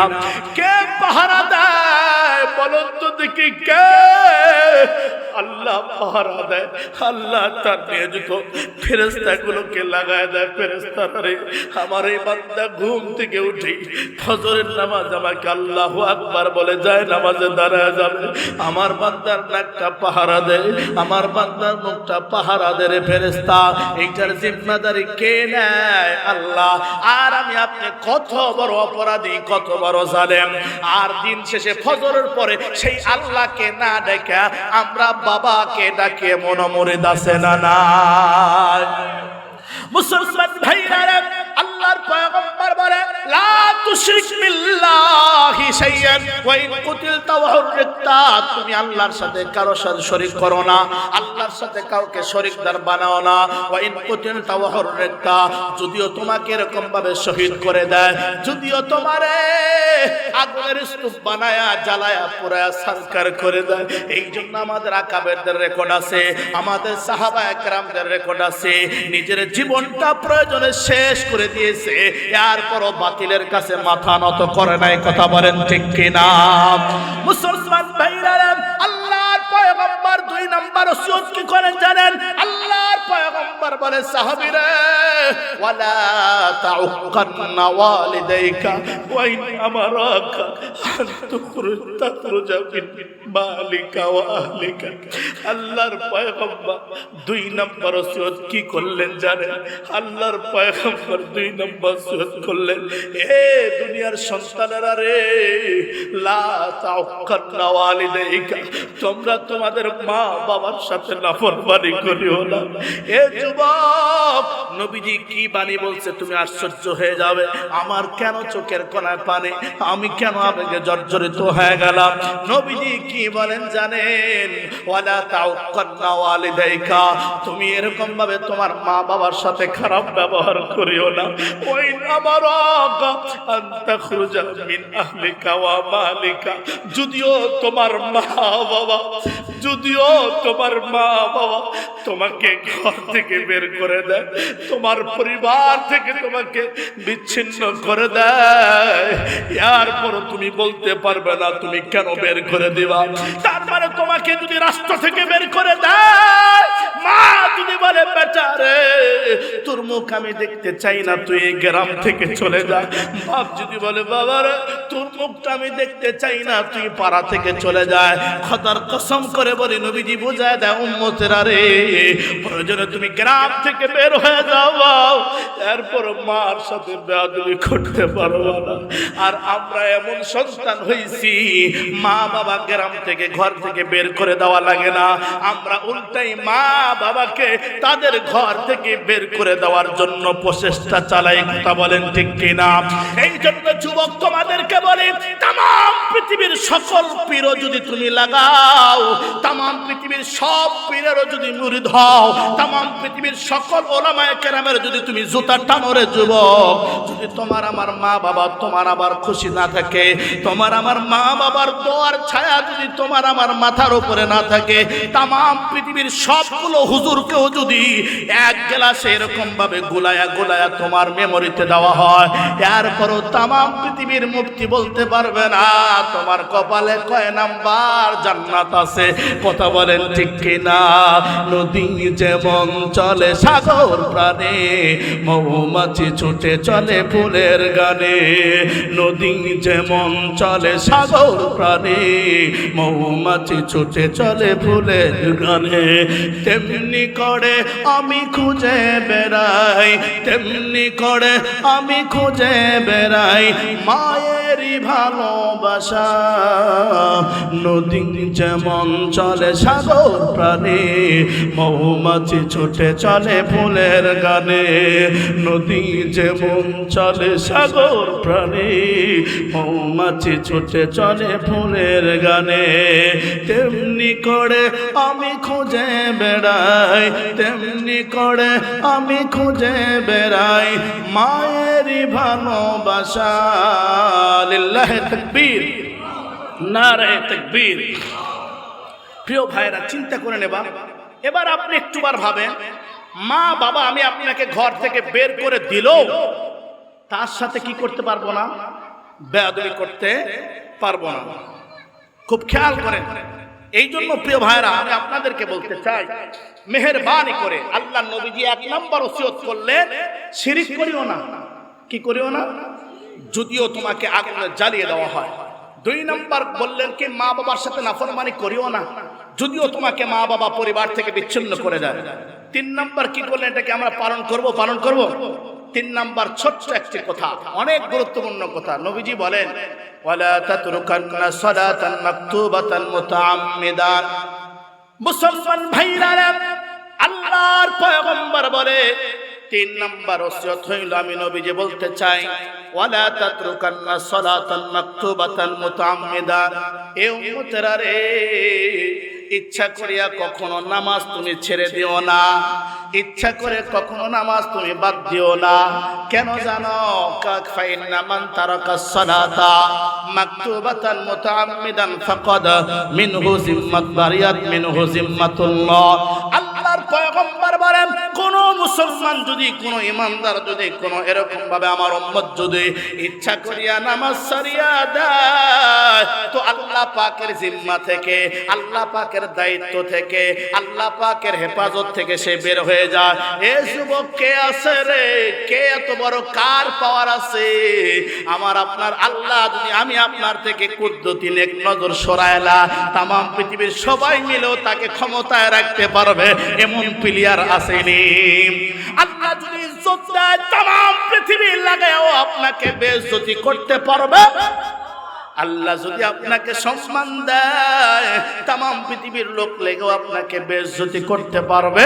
কে পাহারা দেয় বলুন তো দেখি, কে? আল্লাহ পাহারা দেয়। আল্লাহ তার নিয়োজিত ফেরেশতাগুলোকে লাগায় দেয়। ফেরেশতারা রে, আমার এই বান্দা ঘুম থেকে উঠে ফজরের নামাজ আমাকে আল্লাহু আকবার বলে যায় নামাজে দাঁড়ায় যাবে, আমার বান্দার নাকটা পাহারা দেয়, আমার বান্দার মুখটা পাহারা দেয় রে ফেরেশতা। এইটার জিম্মাদারি কে নেয়? আল্লাহ। আর আমি আপনি কত বড় অপরাধী, কত বড় জালেম। আর দিন শেষে ফজরের পরে সেই আল্লাহকে না ডেকে আমরা বাবাকে ডাকে মনোমরে দাসে না নাই। মুসলমান ভাইরা, আল্লাহর পয়গম্বর বলে, লা তুশরিক বিল্লাহি শাইআন ওয়া ইন কুতিলতা ওয়া হুররিকতা, তুমি আল্লাহর সাথে কারো সাথে শরীক করো না, আল্লাহর সাথে কাউকে শরীকদার বানাও না। ওয়া ইন কুতিলতা ওয়া হুররিকতা, যদিও তোমাকে এরকম ভাবে শহীদ করে দেয়, যদিও তোমারে আগুনের স্তূপ বানায়া জ্বালায়া পুরায়া সরকার করে দেয়। এই জন্য আমাদের আকাবেরদের রেকর্ড আছে, আমাদের সাহাবায়ে কেরামদের রেকর্ড আছে, নিজের জীবনটা প্রয়োজনে শেষ করে দিয়েছে, এরপরও বাতিলের কাছে মাথা নত করে নাই, কথা বলেন ঠিক কিনা? মুসলমান ভাইরা, আল্লাহর পয়গম্বর 2 নম্বর ওসিয়ত কি করেন জানেন? আল্লাহর পয়গম্বর বলে, সাহাবীরা, ওয়ালা তাউক্কান্না ওয়ালিদাইকা ওয়া ইন আমারাকা আন তুখরুজা মিন মালিকা ওয়া আহলিকা। আল্লাহর পয়গম্বর 2 নম্বর ওসিয়ত কি করলেন জানেন? আল্লাহর পয়গম্বর 2 নম্বর ওসিয়ত করলেন, এ দুনিয়ার সন্তানেরা রে, লা তাউক্কান্না ওয়ালিদাইকা, তোমরা তোমাদের মা বাবার সাথে নাফরমানি করিও না। এ যুবক, নবীজি কি বাণী বলছে তুমি আশ্চর্য হয়ে যাবে। আমার কেন চোখের কোণায় পানি, আমি কেন আবেগে জর্জরিত হয়ে গেলাম। নবীজি কি বলেন জানেন? ওয়ালা তাউক্কান্না ওয়ালিদাইকা, তুমি এরকম ভাবে তোমার মা বাবার সাথে খারাপ ব্যবহার করিও না। ওই আমারাকা আনতা খুরুজা মিন আহলিকা ওয়া মালিকা, যদিও তোমার মা বাবা তোমাকে ঘর থেকে বের করে দেয়, তোমার পরিবার থেকে তোমাকে বিচ্ছিন্ন করে দেয়, এরপর তুমি বলতে পারবে না তুমি কেন বের করে দিবা। তার মানে তোমাকে যদি রাস্তা থেকে বের করে দেয়, মা যদি বলে বেটা রে তোর মুখ আমি দেখতে চাই না, তুই এই গ্রাম থেকে চলে যা। বাপ যদি বলে বাবা রে তোর মুখটা আমি দেখতে চাই না, তুই পাড়া থেকে চলে যায়। খোদার কসম করে বলি নবীজি বুঝায় দেয় উম্মতেরা রে, প্রয়োজনে তুমি গ্রাম থেকে বের হয়ে যাও, এরপর মার সাথে বেয়াদবি করতে পারবো না। আর আমরা এমন সন্তান হইছি, মা বাবা গ্রাম থেকে ঘর থেকে বের করে দেওয়া লাগে না, আমরা উল্টাই মা বাবাকে তাদের ঘর থেকে বের করে দেওয়ার জন্য প্রচেষ্টা চালাই। কথা বলেন ঠিক কিনা? এই জন্য যুবক তোমাদেরকে বলি, তাম পৃথিবীর সকল পীর যদি তুমি লাগাও, তাম পৃথিবীর সব পীরেরও যদি মুরিদ হও, তাম পৃথিবীর সকল ওলামায়ে কেরামের যদি তুমি জুতা টানো রে যুবক, যদি তোমার আমার মা বাবা তোমার আবার খুশি না থাকে, তোমার আমার মা বাবার দোয়ার ছায়া যদি তোমার আমার মাথার উপরে না থাকে, তাম পৃথিবীর সবগুলো হুজুরকেও যদি এক গ্লাসে এরকম ভাবে গোলায়া গোলায়া তোমার মেমোরিতে দেওয়া হয়, এরপরও তাম পৃথিবীর মুফতি বলতে পারবে না তোমার কপালে কয় নাম্বার জান্নাত আছে। কথা বলেন ঠিক কিনা? নদী যেমন চলে সাগর প্রাণে, মৌমাছি ছুটে চলে ফুলের গানে। নদী যেমন চলে সাগর প্রাণে, মৌমাছি ছুটে চলে ফুলের গানে। তেমনি করে আমি খুঁজে বেড়াই, তেমনি করে আমি খুঁজে বেড়াই মায়েরই ভালোবাসা। নদী যেমন চলে সাগর প্রাণে, মৌমাছি ছুটে চলে ফুলের গানে। নদী যেমন চলে সাগর প্রাণে, মৌমাছি ছুটে চলে ফুলের গানে। তেমনি করে আমি খুঁজে বেড়াই, তেমনি করে আমি খুঁজে বেড়াই মায়েরই ভালোবাসা। লিল্লাহি তাকবীর, নারে তাকবীর। প্রিয় ভাইরা, চিন্তা করে নেবা এবার আপনি একটুবার ভাবেন, মা বাবা আমি আপনাকে ঘর থেকে বের করে দিল, তার সাথে কি করতে পারবো না? বেয়াদবি করতে পারবো না। খুব খেয়াল করেন। এই জন্য প্রিয় ভাইরা আমি আপনাদেরকে বলতে চাই, মেহেরবানি করে আল্লাহ নবীজি 1 নম্বর ওসিয়ত করলেন, শিরিক করিও না। কি করিও না? যদিও তোমাকে আগুনে জ্বালিয়ে দেওয়া হয়। 2 নম্বর বললেন কি মা বাবার সাথে নাফরমানি করিও না, যদিও তোমাকে মা বাবা পরিবার থেকে বিচ্ছিন্ন করে দেয়। 3 নম্বর কি করলেন? এটাকে আমরা পালন করব। 3 নম্বর ছোট্ট একটি কথা, অনেক গুরুত্বপূর্ণ কথা। নবীজি বলেন ওয়ালা তাতরুকান্না সালাতান মাকতুবাতান মুতাআম্মিদান। মুসলমান ভাইরা, আল্লাহর পয়গম্বর বলে 3 নম্বর ওসিয়ত হইল, আমি নবীজি বলতে চাই ওয়ালা তাতরুকান্না সালাতান মাকতুবাতান মুতাআম্মিদান। এ উম্মতেরা রে, ইচ্ছা করিয়া কখনো নামাজ তুমি ছেড়ে দিও না, ইচ্ছা করে কখনো নামাজ তুমি বাদ দিও না। কেন জানো? ফাইন্না মান তারাকাস সালাতা মাকতুবাতান মুতাআম্মিদান ফাকাদ মিনহু জিম্মাত বারিয়াত মিনহু জিম্মাতুল্লাহ। আল্লাহর পয়গম্বর বলেন, কোন মুসলমান যদি, কোন ইমানদার যদি, কোন এরকম ভাবে আমার উম্মত যদি ইচ্ছা করিয়া নামাজ ছাড়িয়া দেয়, তো আল্লাহ পাকের জিম্মা থেকে, আল্লাহ পাকের দায়িত্ব থেকে, আল্লাহ পাকের হেফাজত থেকে সে বের হয়ে যায়। এ যুবক, কে আছে রে? কে এত বড়, কার পাওয়ার আছে? আমার আপনার আল্লাহ যদি আমি আপনার থেকে কুদ্দুতি নেক নজর সরায়লা, তাম পৃথিবীর সবাই মিলেও তাকে ক্ষমতায় রাখতে পারবে এমন প্লেয়ার আসেনি। আল্লাহ যদি ইজ্জত দেয়, তাম পৃথিবী লাগায়ও আপনাকে বেইজ্জতি করতে পারবে আল্লাহ যদি আপনাকে সম্মান দেয় তাম পৃথিবীর লোক লেগেও আপনাকে বেইজ্জতি করতে পারবে,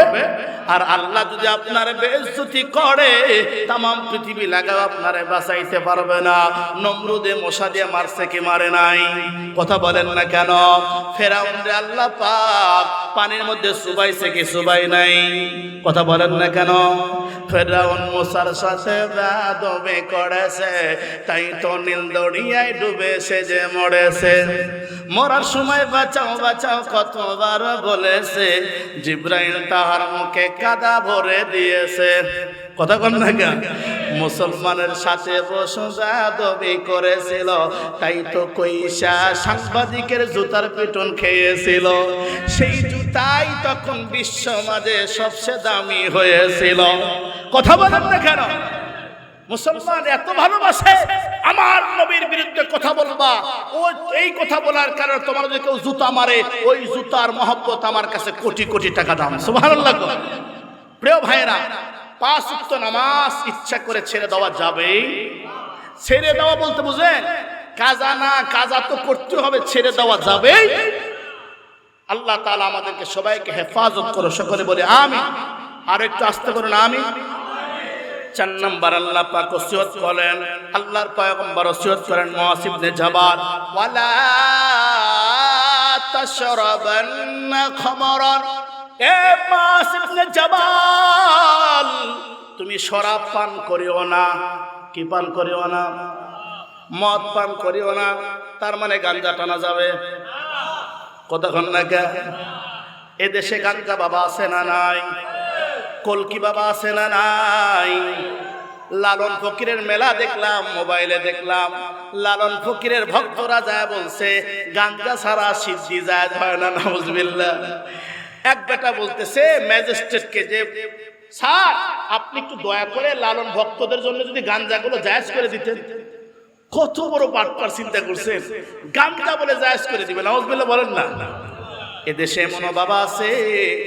আর আল্লাহ যদি আপনার বেইজ্জতি করে তাম পৃথিবী লাগাও আপনারে বাঁচাইতে পারবে না। নমরুদে মশা দিয়ে মারছে কি মারে নাই? কথা বলেন না কেন? ফেরাউন রে আল্লাহ পাক পানির মধ্যে চুবাইছে কি চুবাই নাই? কথা বলেন না কেন? ফেরাউন মুসার সাথে বেয়াদবি করেছে, তাই তো নীল দরিয়ায় ডুবেছে যে মরেছে। মরার সময় বাঁচাও বাঁচাও কতবার বলেছে, জিব্রাইল তাহার মুখে কাদা ভরে দিয়েছে। কথা বল না কেন? মুসলমানের সাথে বসে বেয়াদবি করেছিল, তাই তো কইসা সাংবাদিকের জুতার পিটন খেয়েছিল। সেই জুতাই তখন বিশ্ব মাঝে সবচেয়ে দামি হয়েছিল। কথা বলেন না কেন? মুসলমান এত ভালোবাসে, আমার নবীর বিরুদ্ধে কথা বলবা, ও এই কথা বলার কারণে তোমার যদি কেউ জুতা মারে, ওই জুতার মহব্বত আমার কাছে কোটি কোটি টাকা দাম। সুবহানাল্লাহ। প্রিয় ভাইরা, 5 ওয়াক্ত নামাজ ইচ্ছা করে ছেড়ে দেওয়া যাবে? ছেড়ে দেওয়া বলতে বুঝেন কাজা না, কাজা তো করতে হবে, ছেড়ে দেওয়া যাবে। আল্লাহ তাআলা আমাদেরকে সবাইকে হেফাজত করো, সকলে বলে আমিন। আর একটু আস্তে করুন আমিন। 4 নাম্বার আল্লাহ পাক ওসিয়ত করেন, আল্লাহর পয়গম্বর ওসিয়ত করেন মুআয ইবনে জাবাল, ওয়ালা তাশরাবান্না খামরান। এ মুআয ইবনে জাবাল, তুমি শরাব পান করিও না। কি পান করিও না? মদ পান করিও না। তার মানে গাঞ্জা টানা যাবে? কতক্ষণ লাগে? এদেশে গাঞ্জা বাবা আছে না নাই? কলকি বাবা আছে না নাই? লালন ফকিরের মেলা দেখলাম, মোবাইলে দেখলাম, লালন ফকিরের ভক্তরা যায় বলছে গাঞ্জা ছাড়া সিদ্ধি যায় হয় না। নাউজুবিল্লাহ। এক বেটা বলতেছে ম্যাজিস্ট্রেটকে যে স্যার আপনি একটু দয়া করে লালন ভক্তদের জন্য যদি গাঞ্জাগুলো জায়েজ করে দিতেন। কত বড় বাটপার চিন্তা করছেন, গাঞ্জা বলে জায়েজ করে দিবেন। নাউজুবিল্লাহ বলেন না। এদেশে এমন বাবা আছে,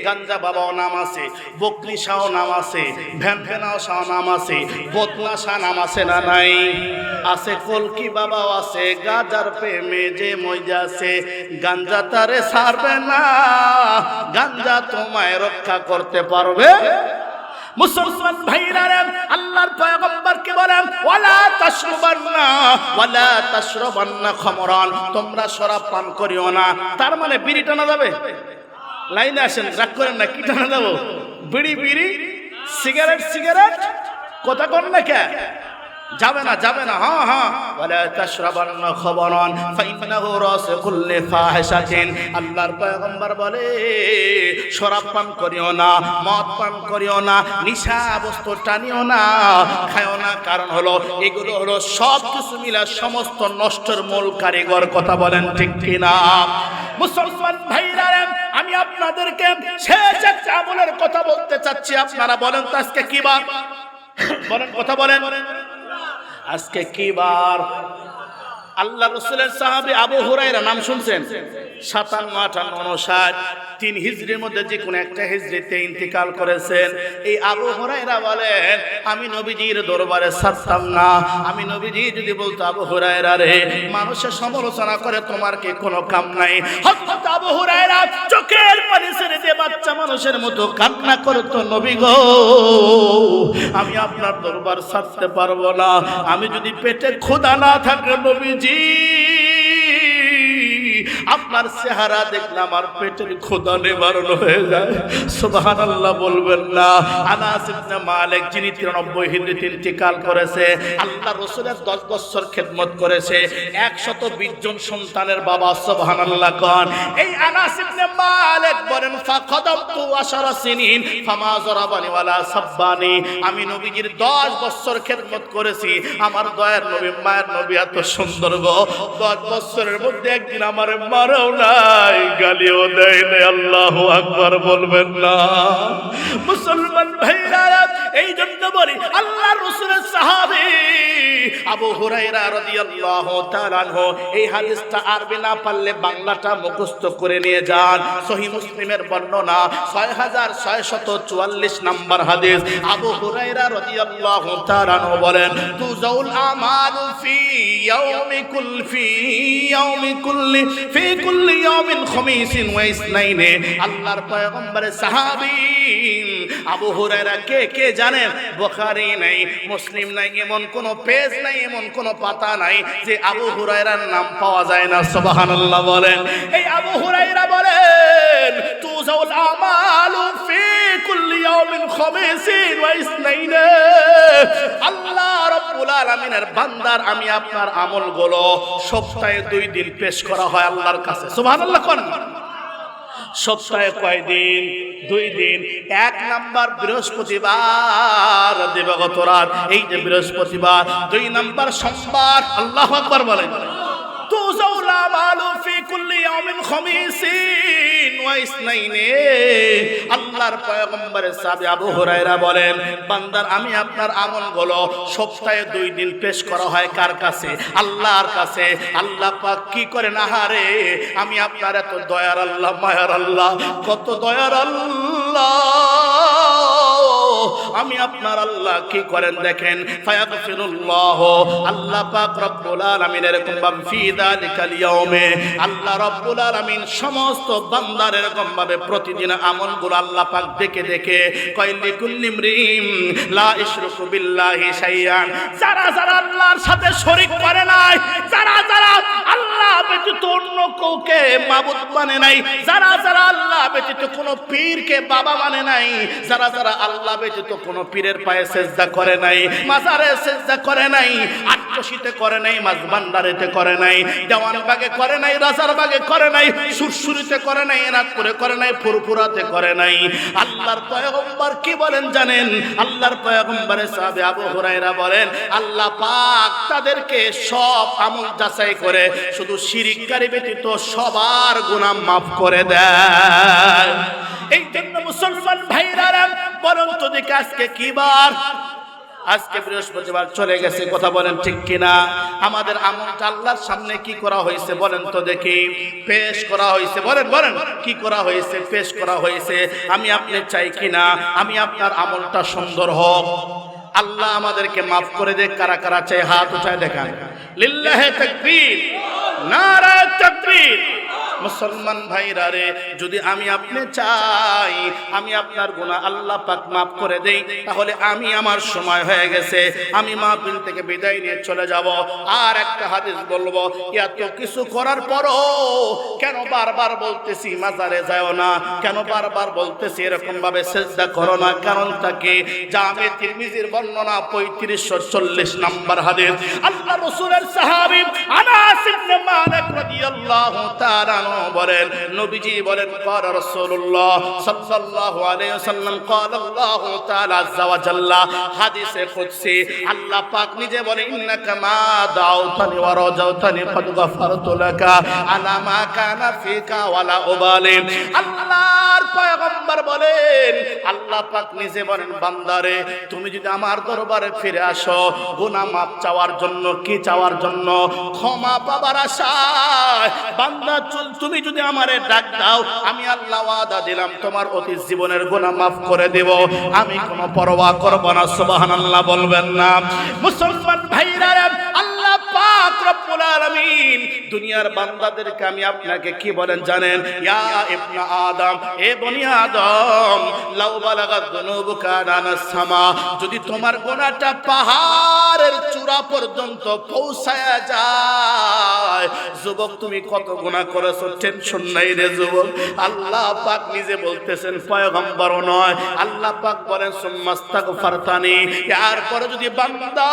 গাঞ্জা বাবাও নাম আছে, বকরি শাহ নাম আছে, ভ্যানভ্যানাও শাহ নাম আছে, বদনা শাহ নাম আছে না নাই? আছে। কলকি বাবাও আছে, গাজার প্রেমে যে মজা আছে। গাঞ্জা তারে ছাড়বে না, গাঞ্জা তোমায় রক্ষা করতে পারবে। মুসলমান ভাইরা, আল্লাহর পয়গম্বরকে বলেন ওয়ালা তাশরাবান্না খামরান, তোমরা শরাব পান করিও না। তার মানে বিড়ি টানা যাবে? লাইনে আসেন, রাগ করেন না। কি টানা যাবো? বিড়ি বিড়ি, সিগারেট সিগারেট। কথা কন না কে? যাবে না, যাবে না। হ্যাঁ হ্যাঁ, ওয়ালা তাশরাবান্না খামরান ফাইন্নাহু রাসু কুল্লি ফাহিশাতিন। আল্লাহর পয়গম্বর বলে শরাব পান করিও না, মদ পান করিও না, নিশা বস্তু টানিও না, খায়ও না। কারণ হলো এগুলো হলো সব কিছু মিলা সমস্ত নষ্টের মূল কারিগর। কথা বলেন ঠিক কিনা? মুসলমান ভাইরা, আমি আপনাদেরকে শেষ একটা আমলের কথা বলতে চাচ্ছি। আপনারা বলেন তো আজকে কি বার? বলেন, কথা বলেন, আজকে কি বার? আল্লাহ রাসূলের সাহাবী আবু হুরায়রা নাম শুনছেন? 57, 58, 59, 3 হিজরির মধ্যে যে কোন একটা হিজরিতে ইন্তেকাল করেছেন। এই আবু হুরায়রা বলেন আমি নবীজির দরবারে ছাড়তাম না। আমি নবীজি যদি বলতো আবু হুরায়রা রে মানুষের সমালোচনা করে তোমার কি কোনো কাম নাই, হযরত আবু হুরায়রা চোখের পানি ছেড়ে দিয়ে বাচ্চা মানুষের মতো কান্না করতো, নবী গো আমি আপনার দরবার ছাড়তে পারবো না। আমি যদি পেটে ক্ষুধা না থাকে নবীজি, আপনার চেহারা দেখলে আমার পেটের ক্ষুধা নিবারণ হয়ে যায়। সুবহানাল্লাহ বলবেন না? আনাস ইবনে মালিক যিনি 93 হিজরিতে ইন্তেকাল করেছে, আল্লাহ রাসূলের 10 বছর খেদমত করেছে, 120 জন সন্তানের বাবা। সুবহানাল্লাহ কোন? এই আনাস ইবনে মালিক বলেন ফাকাদামতু 10 সিনিন ফামা যারাবানি ওয়ালা সাব্বানি। আমি নবীজির 10 বছর খেদমত করেছি। আমার দয়ার নবী, মায়ের নবী এত সুন্দর গো, 10 বছরের মধ্যে একদিন আমার মা মারেও নাই, গালিও দেয় নাই। আল্লাহু আকবার বলবেন না? মুসলমান ভাইরা, এই জন্য বলি আল্লাহর রাসূলের সাহাবী আবু হুরায়রা রাদিয়াল্লাহু তাআলা আনহু এই হাদিসটা আরবি না পারলে বাংলাটা মুখস্থ করে নিয়ে যান। সহিহ মুসলিমের বর্ণনা 6644 নম্বর হাদিস। আবু হুরায়রা রাদিয়াল্লাহু তাআলা আনহু বলেন, তুজাউল আমালু ফি কুল্লি ইয়াউমিন খামিসিন ওয়া ইসনাইনে। আল্লাহর পয়গম্বরের সাহাবী আবু হুরায়রা কে জানেন? বুখারী নাই, মুসলিম নাই, এমন কোন পেজ নাই, এমন কোন পাতা নাই যে আবু হুরায়রার নাম পাওয়া যায় না। সুবহানাল্লাহ বলেন। এই আবু হুরায়রা বলেন, তুজাউল আমালু ফি কুল্লি ইয়াউমিন খামিসিন ওয়া ইসনাইনে। আল্লাহ রাব্বুল আলামিনের বান্দার আমি আপনার আমলগুলো সপ্তাহে 2 দিন পেশ করা হয় আল্লাহর কাছে। সুবহানাল্লাহ কোন? সপ্তাহে কয় দিন? 2 দিন। 1 নাম্বার বৃহস্পতিবার দিবাগত রাত, এই যে বৃহস্পতিবার। 2 নাম্বার সোমবার। আল্লাহু আকবার বলেন। তুজাউল আমালু ফি কুল্লি ইয়াউমিন খামিসিন ওয়া ইসনাইনে। আল্লাহর পয়গম্বরের সাহাবী আবু হুরায়রা বলেন, বান্দার আমি আপনার আমলগুলো সপ্তাহে 2 দিন পেশ করা হয় কার কাছে? আল্লাহর কাছে। আল্লাহ পাক কি করেন? আহারে, আমি আপনার এত দয়ার আল্লাহ, মায়ার আল্লাহ, কত দয়ার আল্লাহ। আমি আপনার আল্লাহ কি করেন দেখেন, ফায়াগফিরুল্লাহ, আল্লাহ পাক রব্বুল আলামিন এরকম ভাবে ফি যালিকাল ইয়াউমে, আল্লাহ রব্বুল আলামিন সমস্ত বান্দার এরকম ভাবে প্রতিদিন আমলগুলো আল্লাহ পাক দেখে দেখে কয়লি কুল্লি ইমরিম লা ইশরিকু বিল্লাহি শাইআন, যারা যারা আল্লাহর সাথে শরীক করে নাই, যারা যারা আল্লাহ ব্যতীত অন্য কাউকে মাবুদ মানে নাই, যারা যারা আল্লাহ ব্যতীত কোনো পীরকে বাবা মানে নাই, যারা যারা আল্লাহ ব্যতীত কোনো পীরের পায়ে সেজদা করে নাই, মাজারে সেজদা করে নাই, আটকশিতে করে নাই, মাঝবান্ডারেতে করে নাই, দেওয়ানবাগে করে নাই, রাজারবাগে করে নাই, সুরসুরিতে করে নাই, এনাদপুরে করে নাই, ফুরফুরাতে করে নাই। আল্লাহর পয়গম্বর কি বলেন জানেন? আল্লাহর পয়গম্বরের সাহাবী আবু হুরায়রা বলেন, আল্লাহ পাক তাদেরকে সব আমল যাচাই করে শুধু শিরককারী ব্যতীত সবার গুনাহ মাফ করে দেয়। এই জন্য মুসলমান ভাইরা বলেন তো দেখি আজকে কি বার? আজকে বৃহস্পতিবার চলে গেছে, কথা বলেন ঠিক কিনা? আমাদের আমলটা আল্লাহর সামনে কি করা হয়েছে বলেন তো দেখি? পেশ করা হয়েছে। বলেন বলেন, কি করা হয়েছে? পেশ করা হয়েছে। আমি আপনি চাই কিনা আমি আপনার আমলটা সুন্দর হোক, আল্লাহ আমাদেরকে মাফ করে দে? কারা কারা চাই হাত উঠায় দেখান। লিল্লাহি তাকবীর, নারায়ে তাকবীর। মুসলমান ভাইরা রে, যদি আমি আপনি চাই আমি আপনার গুনাহ আল্লাহ পাক মাফ করে দেই, তাহলে আমি আমার সময় হয়ে গেছে, আমি মাহফিল থেকে বিদায় নিয়ে চলে যাব। আর একটা হাদিস বলবো, এত কিছু করার পরও কেন বারবার বলতেছি মাজারে যাও না, কেন বারবার বলতেছি এরকম ভাবে সিজদা করো না? কারণটা কি? জামে তিরমিজির বর্ণনা 3540 নম্বর হাদিস। আল্লাহ রাসূলের সাহাবী আনাস ইবনে মালিক রাদিয়াল্লাহু তাআলা বলেন, নবীজি বলেন, ক্বালা রাসূলুল্লাহ সাল্লাল্লাহু আলাইহি ওয়াসাল্লাম, ক্বালা আল্লাহু তাআলা আযজা ওয়া জাল্লা, হাদিসে কুদসি আল্লাহ পাক নিজে বলেন, ইন্নাকা মা দাউতানি ওয়া রাজাউতানি ফাদ গাফারতু লাকা আলা মা কানা ফিকা ওয়ালা উবালি। আল্লাহর পয়গম্বর বলেন, আল্লাহ পাক নিজে বলেন, বান্দারে তুমি যদি আমার দরবারে ফিরে আসো গুনাহ মাফ চাওয়ার জন্য, কি চাওয়ার জন্য? ক্ষমা পাবার আশায়। বান্দা তুমি যদি আমারে ডাক দাও, আমি আল্লাহ ওয়াদা দিলাম তোমার অতীত জীবনের গুনাহ মাফ করে দেব, আমি কোনো পরোয়া করব না। সুবহানাল্লাহ বলবেন না? মুসলমান ভাইরা, আল্লাহ পাক রব্বুল আলামিন দুনিয়ার বান্দাদেরকে আমি আপনাকে কি বলেন জানেন? ইয়া ইবনা আদম, এ বনি আদম, লাউ বালাগাত যুনুবুকা আনাস সামা, যদি তোমার গুনাহটা পাহাড়ের চূড়া পর্যন্ত পৌঁছায়া যায়, যুবক তুমি কত গুনাহ করেছো, টেনশন নাই রে যুবক। আল্লাহ পাক নিজে বলতেছেন, পয়গম্বরও নয়, আল্লাহ পাক বলেন, সুম্মাস্তাগফারতানি, এরপরে যদি বান্দা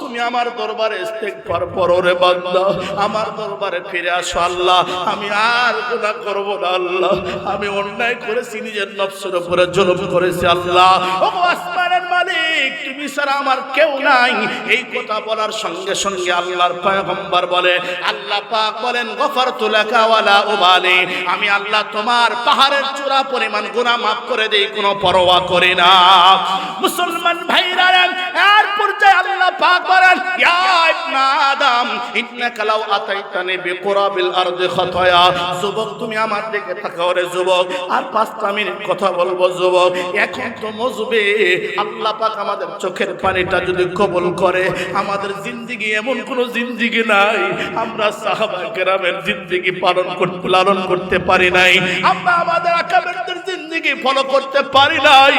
তুমি আমার দরবারে ইস্তেগফার ইস্তেগফার পড়ো রে বান্দা, আমার দরবারে ফিরে আসো আল্লাহ, আমি আর গুনাহ করব না আল্লাহ, আমি অন্যায় করেছি, নিজের নফসের উপরে জুলুম করেছি আল্লাহ। ও আসমানের মালিক, তুমি ছাড়া আমার কেউ নাই। এই কথা বলার সঙ্গে সঙ্গে আল্লাহর পয়গম্বর বলে, আল্লাহ পাক বলেন, গফারতু লাকা ওয়ালা উবালি, আমি আল্লাহ তোমার পাহাড়ের চূড়া পরিমাণ গুনাহ মাফ করে দেই, কোনো পরোয়া করি না। মুসলমান ভাইরা, এর পর্যায়ে আল্লাহ পাক বলেন, ইয়া ইবনা আদম ইন্নাকা লাউ আতাইতানি বিকুরাবিল আরদি খাতায়া, যুবক তুমি আমার দিকে তাকাও রে যুবক, আর 5টা মিনিট কথা বলবো যুবক, এখন তো মজবে। আল্লাহ পাক আমাদের চোখের পানিটা যদি কবুল করে, আমাদের জিন্দেগি এমন কোন জিন্দেগি নাই আমরা সাহাবা কেরামের জিন্দেগি লালন করতে পারি নাই, আমরা আমাদের আকাবেরদের জিন্দেগি ফলো করতে পারি নাই।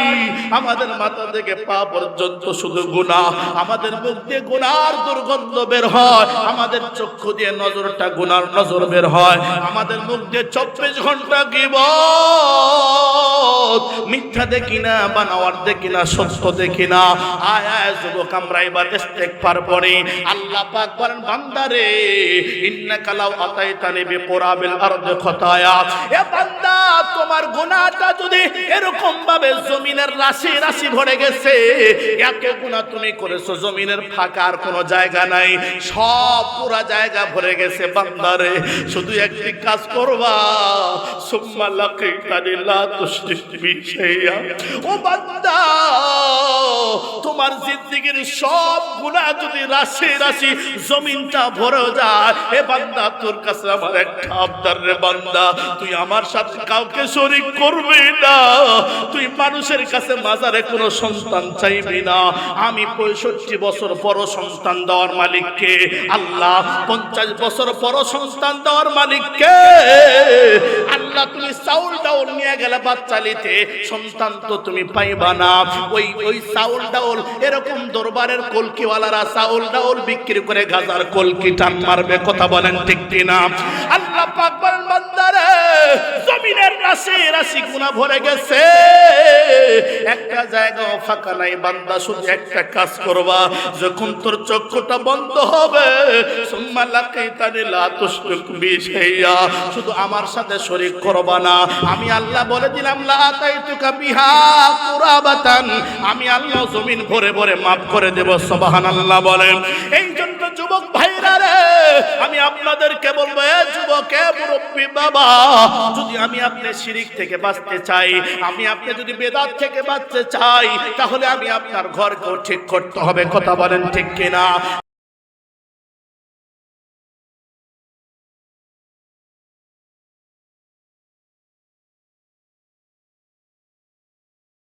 আমাদের মাথা থেকে পা পর্যন্ত শুধু গুনাহ, আমাদের মুখ দিয়ে গুনার দুর্গন্ধ বের হয়, আমাদের চক্ষু দিয়ে নজরটা গুনার নজর বের হয়, আমাদের মুখ দিয়ে 24 ঘন্টা গীবত, মিথ্যা দেখি না, বানাওয়ার দেখি না, সত্য দেখি না। আয় আয় যুবক, আমরা এবার ইস্তেগফার পড়ি। আল্লাহ পাক বলেন, বান্দারে ইন্নাকা লাউ আতাইতানি বিকুরাবিল আরদি খাতায়া, এ বান্দা তোমার গুনাহটা যদি এরকম ভাবে জমিনের রাশি রাশি ভরে গেছে, এত গুনাহ তুমি করেছো, জমিনের ফাঁকা আর কোনো জায়গা নাই, সব পুরা জায়গা ভরে গেছে। বান্দারে শুধু একটি কাজ করবা, সুম্মা লাকিতানি লা তুশরিক বি শাইআ, ও বান্দা তোমার জিন্দেগির সব গুনাহ যদি রাশি রাশি জমিনটা ভরে যায়, এ বান্দা তোর কাছে আমার একটা আবদার রে বান্দা, তুই আমার সাথে কাউকে শরীক করবি না, তুই মানুষের কাছে মাজারে কোনো সন্তান চাইবি না। আমি 65 বছর পর সন্তান দেওয়ার মালিককে, আল্লাহ 50 বছর পর সন্তান দেওয়ার মালিককে। আল্লাহ তুমি চাউল ডাউল নিয়ে গেলে বাচ্চা নিতে, সন্তান তো তুমি পাইবা না। ওই চাউল ডাউল এরকম দরবারের কলকিওয়ালারা চাউল ডাউল বিক্রি করে গাজার কলকি টান মারবে, কথা বলেন ঠিক কিনা? আল্লাহ পাক বলেন, বান্দারে জমিনের রাশি রাশি গুনাহ ভরে গেছে, একটা জায়গাও ফাঁকা নাই। বান্দা শুধু একটা কাজ করবা, যখন তোর চক্ষুটা বন্ধ হবে, সুম্মা লাকিতানি লা তুশরিক বি শাইআ, শুধু আমার সাথে শরীক করবা না। আমি আল্লাহ বলে দিলাম, লা আতাইতুকা বিহা কুরাবাতান, আমি আল্লাহ জমিন ভরে ভরে মাফ করে দেব। সুবহানাল্লাহ বলেন। এই জন্য যুবক ভাইরা রে, আমি আপনাদেরকে বলবো, এ যুবক, এ মুরব্বি বাবা, যদি আমি আপনি শিরিক থেকে বাঁচতে চাই, আমি আপনি যদি বেদাত থেকে বাঁচতে চাই, তাহলে আমি আপনার ঘরকেও ঠিক করতে হবে, কথা বলেন ঠিক কিনা?